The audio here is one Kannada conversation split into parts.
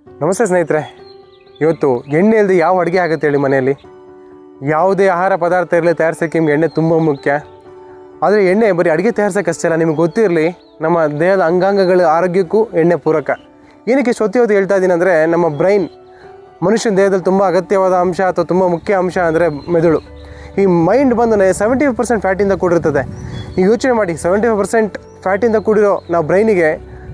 ನಮಸ್ತೆ ಸ್ನೇಹಿತರೆ, ಇವತ್ತು ಎಣ್ಣೆ ಇಲ್ಲದೆ ಯಾವ ಅಡುಗೆ ಆಗುತ್ತೆ ಹೇಳಿ? ಮನೆಯಲ್ಲಿ ಯಾವುದೇ ಆಹಾರ ಪದಾರ್ಥ ಇರಲಿ ತಯಾರಿಸೋಕ್ಕೆ ನಿಮ್ಗೆ ಎಣ್ಣೆ ತುಂಬ ಮುಖ್ಯ. ಆದರೆ ಎಣ್ಣೆ ಬರೀ ಅಡುಗೆ ತಯಾರಿಸೋಕ್ಕಷ್ಟೇ ಅಲ್ಲ, ನಿಮಗೆ ಗೊತ್ತಿರಲಿ ನಮ್ಮ ದೇಹದ ಅಂಗಾಂಗಗಳ ಆರೋಗ್ಯಕ್ಕೂ ಎಣ್ಣೆ ಪೂರಕ. ಏನಕ್ಕೆ ಹೊತ್ತು ಹೇಳ್ತಾ ಇದ್ದೀನಿ ಅಂದರೆ, ನಮ್ಮ ಬ್ರೈನ್ ಮನುಷ್ಯನ ದೇಹದಲ್ಲಿ ತುಂಬ ಅಗತ್ಯವಾದ ಅಂಶ ಅಥವಾ ತುಂಬ ಮುಖ್ಯ ಅಂಶ ಅಂದರೆ ಮೆದುಳು. ಈ ಮೈಂಡ್ ಬಂದು 75% ಫ್ಯಾಟಿಂದ ಕೂಡಿರ್ತದೆ. ನೀವು ಯೋಚನೆ ಮಾಡಿ, 75% ಫ್ಯಾಟಿಂದ ಕೂಡಿರೋ ನಾವು ಬ್ರೈನಿಗೆ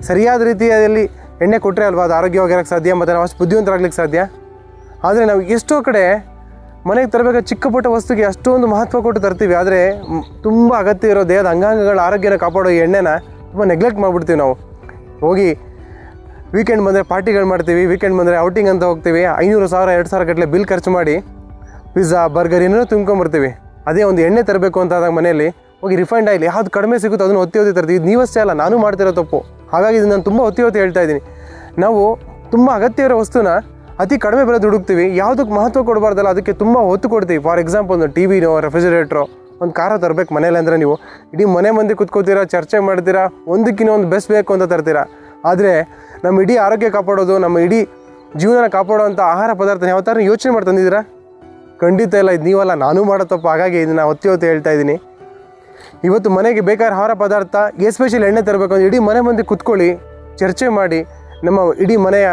ಸರಿಯಾದ ರೀತಿಯಲ್ಲಿ ಎಣ್ಣೆ ಕೊಟ್ಟರೆ ಅಲ್ವಾ ಅದು ಆರೋಗ್ಯವಾಗಿರೋಕ್ಕೆ ಸಾಧ್ಯ, ಮತ್ತು ನಾವು ಅಷ್ಟು ಬುದ್ಧಿವಂತರಾಗ್ಲಿಕ್ಕೆ ಸಾಧ್ಯ. ಆದರೆ ನಾವು ಎಷ್ಟೋ ಕಡೆ ಮನೆಗೆ ತರಬೇಕಾದ ಚಿಕ್ಕ ಪುಟ್ಟ ವಸ್ತುಗೆ ಅಷ್ಟೊಂದು ಮಹತ್ವ ಕೊಟ್ಟು ತರ್ತೀವಿ. ಆದರೆ ತುಂಬ ಅಗತ್ಯ ಇರೋ ದೇಹದ ಅಂಗಾಂಗಗಳ ಆರೋಗ್ಯನ ಕಾಪಾಡೋ ಈ ಎಣ್ಣೆನ ತುಂಬ ನೆಗ್ಲೆಕ್ಟ್ ಮಾಡಿಬಿಡ್ತೀವಿ. ನಾವು ಹೋಗಿ ವೀಕೆಂಡ್ ಬಂದರೆ ಪಾರ್ಟಿಗಳು ಮಾಡ್ತೀವಿ, ವೀಕೆಂಡ್ ಬಂದರೆ ಔಟಿಂಗ್ ಅಂತ ಹೋಗ್ತೀವಿ, 500,000 2,000 ಗಟ್ಟಲೆ ಬಿಲ್ ಖರ್ಚು ಮಾಡಿ ಪಿಜ್ಜಾ ಬರ್ಗರ್ ಏನೇನೋ ತುಂಬ್ಕೊಂಬರ್ತೀವಿ. ಅದೇ ಒಂದು ಎಣ್ಣೆ ತರಬೇಕು ಅಂತ ಆದಾಗ ಮನೆಯಲ್ಲಿ ಹೋಗಿ ರಿಫೈಂಡ್ ಆಯಿಲ್ ಯಾವ್ದು ಕಡಿಮೆ ಸಿಗುತ್ತೋ ಅದನ್ನು ಒತ್ತಿ ತರ್ತೀವಿ. ಇದು ನೀವಷ್ಟೇ ಅಲ್ಲ, ನಾನು ಮಾಡ್ತಿರೋ ತಪ್ಪು. ಹಾಗಾಗಿ ಇದು ನಾನು ತುಂಬ ಒತ್ತಿ ಹೇಳ್ತಾ ಇದ್ದೀನಿ. ನಾವು ತುಂಬ ಅಗತ್ಯ ಇರೋ ವಸ್ತುನ ಅತಿ ಕಡಿಮೆ ಬೆಲೆ ಹುಡುಕ್ತೀವಿ, ಯಾವುದಕ್ಕೆ ಮಹತ್ವ ಕೊಡಬಾರ್ದಲ್ಲ ಅದಕ್ಕೆ ತುಂಬ ಒತ್ತು ಕೊಡ್ತೀವಿ. ಫಾರ್ ಎಕ್ಸಾಂಪಲ್, ಒಂದು ಟಿ ವಿನೋ ರೆಫ್ರಿಜರೇಟ್ರೋ ಒಂದು ಕಾರ ತರಬೇಕು ಮನೇಲಿ ಅಂದರೆ ನೀವು ಇಡೀ ಮನೆ ಮಂದಿ ಕುತ್ಕೋತೀರಾ, ಚರ್ಚೆ ಮಾಡ್ತೀರಾ, ಒಂದಕ್ಕಿಂತ ಒಂದು ಬೆಸ್ಟ್ ಬೇಕು ಅಂತ ತರ್ತೀರಾ. ಆದರೆ ನಮ್ಮ ಇಡೀ ಆರೋಗ್ಯ ಕಾಪಾಡೋದು, ನಮ್ಮ ಇಡೀ ಜೀವನ ಕಾಪಾಡೋವಂಥ ಆಹಾರ ಪದಾರ್ಥ ಯಾವ ಥರ ಯೋಚನೆ ಮಾಡಿ ತಂದಿದ್ದೀರಾ? ಖಂಡಿತ ಇಲ್ಲ, ಇದು ನೀವಲ್ಲ, ನಾನು ಮಾಡೋ ತಪ್ಪು. ಹಾಗಾಗಿ ಇದನ್ನು ಒತ್ತಿ ಹೇಳ್ತಾ ಇದ್ದೀನಿ. ಇವತ್ತು ಮನೆಗೆ ಬೇಕಾದ ಆಹಾರ ಪದಾರ್ಥ, ಎಸ್ಪೆಷಲಿ ಎಣ್ಣೆ ತರಬೇಕು ಅಂದರೆ ಇಡೀ ಮನೆ ಮಂದಿ ಕುತ್ಕೊಳ್ಳಿ, ಚರ್ಚೆ ಮಾಡಿ ನಮ್ಮ ಇಡೀ ಮನೆಯ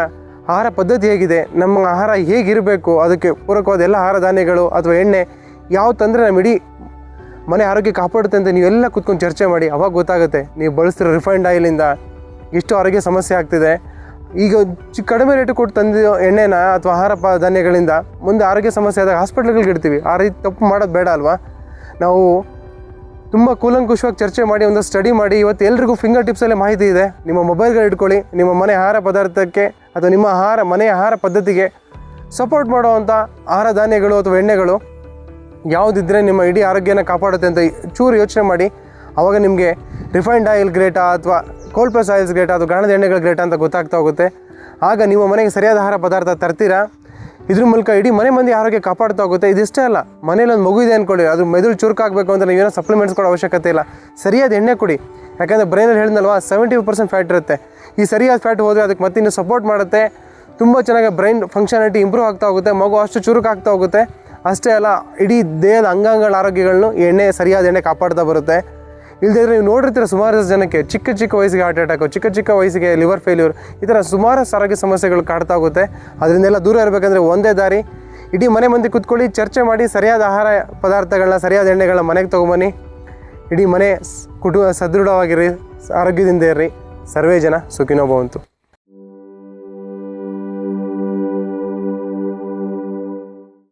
ಆಹಾರ ಪದ್ಧತಿ ಹೇಗಿದೆ, ನಮ್ಮ ಆಹಾರ ಹೇಗಿರಬೇಕು, ಅದಕ್ಕೆ ಪೂರಕವಾದ ಎಲ್ಲ ಆಹಾರ ಧಾನ್ಯಗಳು ಅಥವಾ ಎಣ್ಣೆ ಯಾವ ತಂದರೆ ನಮ್ಮ ಇಡೀ ಮನೆ ಆರೋಗ್ಯ ಕಾಪಾಡುತ್ತೆ ಅಂತ ನೀವೆಲ್ಲ ಕುತ್ಕೊಂಡು ಚರ್ಚೆ ಮಾಡಿ. ಅವಾಗ ಗೊತ್ತಾಗುತ್ತೆ ನೀವು ಬಳಸ್ತಿರೋ ರಿಫೈಂಡ್ ಆಯಿಲಿಂದ ಎಷ್ಟು ಆರೋಗ್ಯ ಸಮಸ್ಯೆ ಆಗ್ತಿದೆ. ಈಗ ಕಡಿಮೆ ರೇಟು ಕೊಟ್ಟು ತಂದಿರೋ ಎಣ್ಣೆನ ಅಥವಾ ಆಹಾರ ಧಾನ್ಯಗಳಿಂದ ಮುಂದೆ ಆರೋಗ್ಯ ಸಮಸ್ಯೆ ಆದಾಗ ಹಾಸ್ಪಿಟ್ಲ್ಗಳಿಗೆ ಇಡ್ತೀವಿ. ಆ ರೀತಿ ತಪ್ಪು ಮಾಡೋದು ಬೇಡ ಅಲ್ವಾ? ನಾವು ತುಂಬ ಕೂಲಂಕುಷವಾಗಿ ಚರ್ಚೆ ಮಾಡಿ ಒಂದು ಸ್ಟಡಿ ಮಾಡಿ ಇವತ್ತು ಎಲ್ರಿಗೂ ಫಿಂಗರ್ ಟಿಪ್ಸಲ್ಲೇ ಮಾಹಿತಿ ಇದೆ. ನಿಮ್ಮ ಮೊಬೈಲ್ಗಳು ಇಟ್ಕೊಳ್ಳಿ, ನಿಮ್ಮ ಮನೆ ಆಹಾರ ಪದಾರ್ಥಕ್ಕೆ ಅಥವಾ ನಿಮ್ಮ ಮನೆಯ ಆಹಾರ ಪದ್ಧತಿಗೆ ಸಪೋರ್ಟ್ ಮಾಡುವಂಥ ಆಹಾರ ಧಾನ್ಯಗಳು ಅಥವಾ ಎಣ್ಣೆಗಳು ಯಾವುದಿದ್ದರೆ ನಿಮ್ಮ ಇಡೀ ಆರೋಗ್ಯನ ಕಾಪಾಡುತ್ತೆ ಅಂತ ಚೂರು ಯೋಚನೆ ಮಾಡಿ. ಆವಾಗ ನಿಮಗೆ ರಿಫೈಂಡ್ ಆಯಿಲ್ ಗ್ರೇಟಾ ಅಥವಾ ಕೋಲ್ಡ್ ಪ್ರೆಸ್ ಆಯಿಲ್ಸ್ ಗ್ರೇಟಾ ಅಥವಾ ಗಾಣದ ಎಣ್ಣೆಗಳು ಗ್ರೇಟಾ ಅಂತ ಗೊತ್ತಾಗ್ತಾ ಹೋಗುತ್ತೆ. ಆಗ ನಿಮ್ಮ ಮನೆಗೆ ಸರಿಯಾದ ಆಹಾರ ಪದಾರ್ಥ ತರ್ತೀರಾ. ಇದ್ರ ಮೂಲಕ ಇಡೀ ಮನೆ ಮಂದಿ ಆರೋಗ್ಯ ಕಾಪಾಡ್ತಾ ಹೋಗುತ್ತೆ. ಇದಿಷ್ಟೇ ಅಲ್ಲ, ಮನೇಲಿ ಒಂದು ಮಗು ಇದೆ ಅಂದ್ಕೊಳ್ಳಿ, ಅದು ಮೆದುಳು ಚುರುಕಾಗಬೇಕು ಅಂತ ನೀವೇನೋ ಸಪ್ಲಿಮೆಂಟ್ಸ್ ಕೊಡೋ ಅವಶ್ಯಕತೆ ಇಲ್ಲ. ಸರಿಯಾದ ಎಣ್ಣೆ ಕೊಡಿ. ಯಾಕಂದರೆ ಬ್ರೈನಲ್ಲಿ ಹೇಳಿದ್ನಲ್ವಾ 70% ಫ್ಯಾಟ್ ಇರುತ್ತೆ. ಈ ಸರಿಯಾದ ಫ್ಯಾಟ್ ಹೋದರೆ ಅದಕ್ಕೆ ಮತ್ತೆ ಇನ್ನೂ ಸಪೋರ್ಟ್ ಮಾಡುತ್ತೆ. ತುಂಬ ಚೆನ್ನಾಗಿ ಬ್ರೈನ್ ಫಂಕ್ಷನಾಲಿಟಿ ಇಂಪ್ರೂವ್ ಆಗ್ತಾ ಹೋಗುತ್ತೆ, ಮಗು ಅಷ್ಟು ಚುರುಕಾಗ್ತಾ ಹೋಗುತ್ತೆ. ಅಷ್ಟೇ ಅಲ್ಲ, ಇಡೀ ದೇಹದ ಅಂಗಾಂಗಗಳ ಆರೋಗ್ಯಗಳನ್ನು ಎಣ್ಣೆ ಸರಿಯಾದ ಎಣ್ಣೆ ಕಾಪಾಡ್ತಾ ಬರುತ್ತೆ. ಇಲ್ಲದಿದ್ದರೆ ನೀವು ನೋಡಿರ್ತೀರ ಸುಮಾರು ಜನಕ್ಕೆ ಚಿಕ್ಕ ವಯಸ್ಸಿಗೆ ಹಾರ್ಟ್ ಅಟ್ಯಾಕು, ಚಿಕ್ಕ ವಯಸ್ಸಿಗೆ ಲಿವರ್ ಫೇಲ್ಯೂರ್, ಈ ಥರ ಸುಮಾರು ಆರೋಗ್ಯ ಸಮಸ್ಯೆಗಳು ಕಾಡ್ತಾ ಹೋಗುತ್ತೆ. ಅದರಿಂದೆಲ್ಲ ದೂರ ಇರಬೇಕಂದ್ರೆ ಒಂದೇ ದಾರಿ, ಇಡೀ ಮನೆ ಮಂದಿ ಕುತ್ಕೊಳ್ಳಿ, ಚರ್ಚೆ ಮಾಡಿ, ಸರಿಯಾದ ಆಹಾರ ಪದಾರ್ಥಗಳನ್ನ ಸರಿಯಾದ ಎಣ್ಣೆಗಳನ್ನ ಮನೆಗೆ ತೊಗೊಂಬನ್ನಿ. ಇಡೀ ಮನೆ ಕುಟುಂಬ ಸದೃಢವಾಗಿರಿ, ಆರೋಗ್ಯದಿಂದ ಇರ್ರಿ. ಸರ್ವೇ ಜನ ಸುಖಿನೋ ಭವಂತು.